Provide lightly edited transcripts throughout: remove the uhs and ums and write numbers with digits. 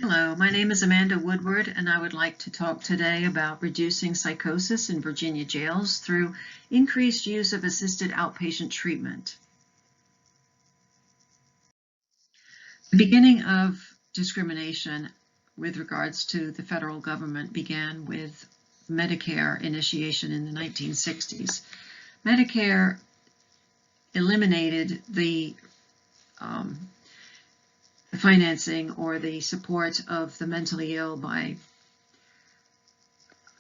Hello, my name is Amanda Woodward, and I would like to talk today about reducing psychosis in Virginia jails through increased use of assisted outpatient treatment. The beginning of discrimination with regards to the federal government began with Medicare initiation in the 1960s. Medicare eliminated the financing or the support of the mentally ill by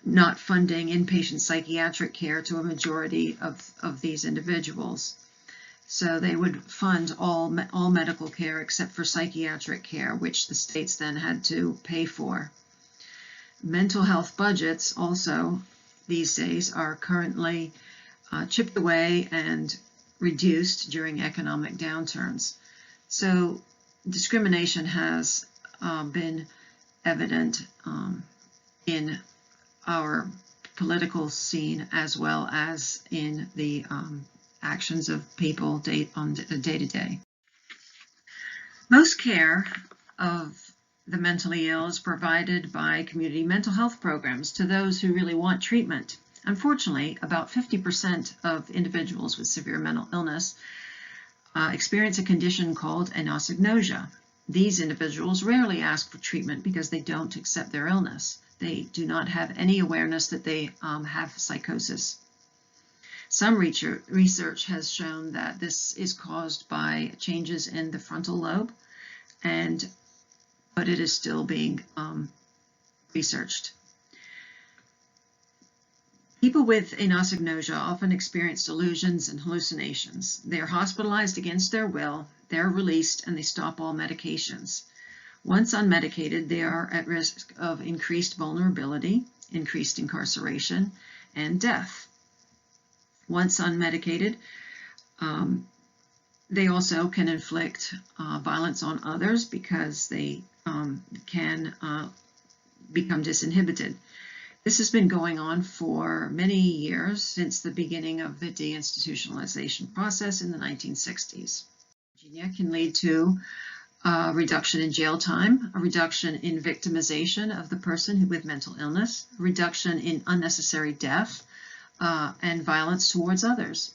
not funding inpatient psychiatric care to a majority of these individuals. So they would fund all medical care except for psychiatric care, which the states then had to pay for. Mental health budgets also these days are currently chipped away and reduced during economic downturns. So discrimination has been evident in our political scene as well as in the actions of people on a day-to-day. Most care of the mentally ill is provided by community mental health programs to those who really want treatment. Unfortunately, about 50% of individuals with severe mental illness experience a condition called anosognosia. These individuals rarely ask for treatment because they don't accept their illness. They do not have any awareness that they have psychosis. Some research has shown that this is caused by changes in the frontal lobe, but it is still being researched. People with anosognosia often experience delusions and hallucinations. They are hospitalized against their will, they're released, and they stop all medications. Once unmedicated, they are at risk of increased vulnerability, increased incarceration, and death. Once unmedicated, they also can inflict violence on others because they can become disinhibited. This has been going on for many years since the beginning of the deinstitutionalization process in the 1960s. Virginia can lead to a reduction in jail time, a reduction in victimization of the person with mental illness, a reduction in unnecessary death, and violence towards others.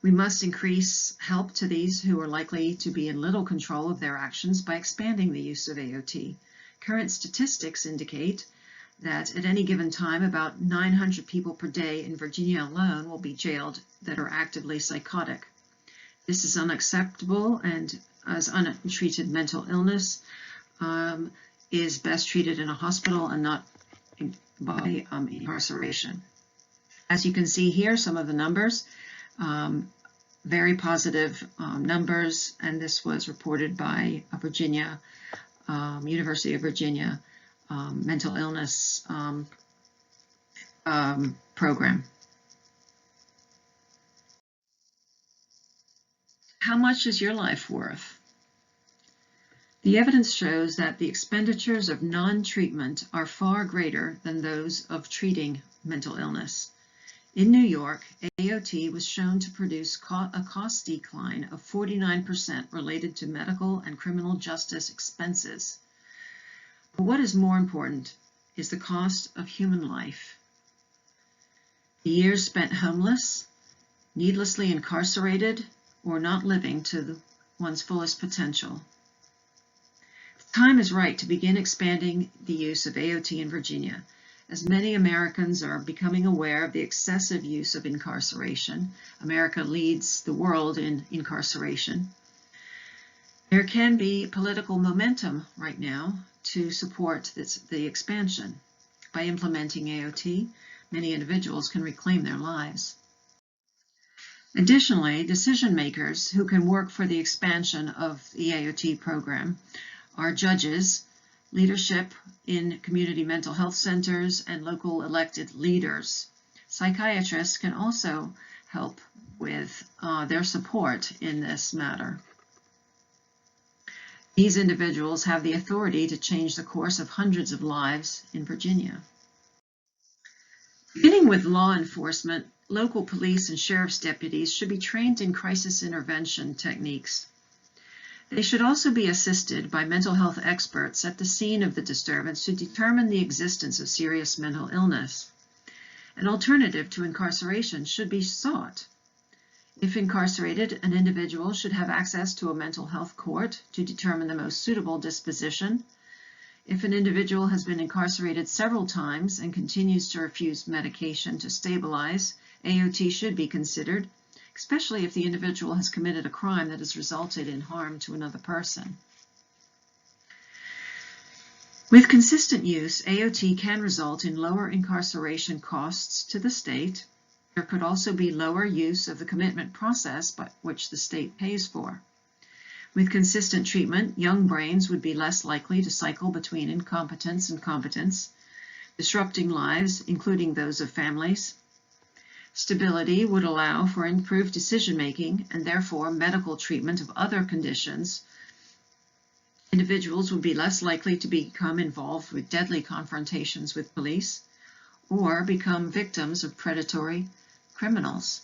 We must increase help to these who are likely to be in little control of their actions by expanding the use of AOT. Current statistics indicate that at any given time, about 900 people per day in Virginia alone will be jailed that are actively psychotic. This is unacceptable, and as untreated mental illness is best treated in a hospital and not by incarceration. As you can see here, some of the numbers, very positive numbers, and this was reported by University of Virginia mental illness program. How much is your life worth? The evidence shows that the expenditures of non-treatment are far greater than those of treating mental illness. In New York, AOT was shown to produce a cost decline of 49% related to medical and criminal justice expenses. But what is more important is the cost of human life. The years spent homeless, needlessly incarcerated, or not living to one's fullest potential. The time is right to begin expanding the use of AOT in Virginia, as many Americans are becoming aware of the excessive use of incarceration. America leads the world in incarceration. There can be political momentum right now to support the expansion. By implementing AOT, many individuals can reclaim their lives. Additionally, decision makers who can work for the expansion of the AOT program are judges, leadership in community mental health centers, and local elected leaders. Psychiatrists can also help with their support in this matter. These individuals have the authority to change the course of hundreds of lives in Virginia. Beginning with law enforcement, local police and sheriff's deputies should be trained in crisis intervention techniques. They should also be assisted by mental health experts at the scene of the disturbance to determine the existence of serious mental illness. An alternative to incarceration should be sought. If incarcerated, an individual should have access to a mental health court to determine the most suitable disposition. If an individual has been incarcerated several times and continues to refuse medication to stabilize, AOT should be considered, especially if the individual has committed a crime that has resulted in harm to another person. With consistent use, AOT can result in lower incarceration costs to the state. There could also be lower use of the commitment process, which the state pays for. With consistent treatment, young brains would be less likely to cycle between incompetence and competence, disrupting lives, including those of families. Stability would allow for improved decision-making and therefore medical treatment of other conditions. Individuals would be less likely to become involved with deadly confrontations with police or become victims of predatory criminals.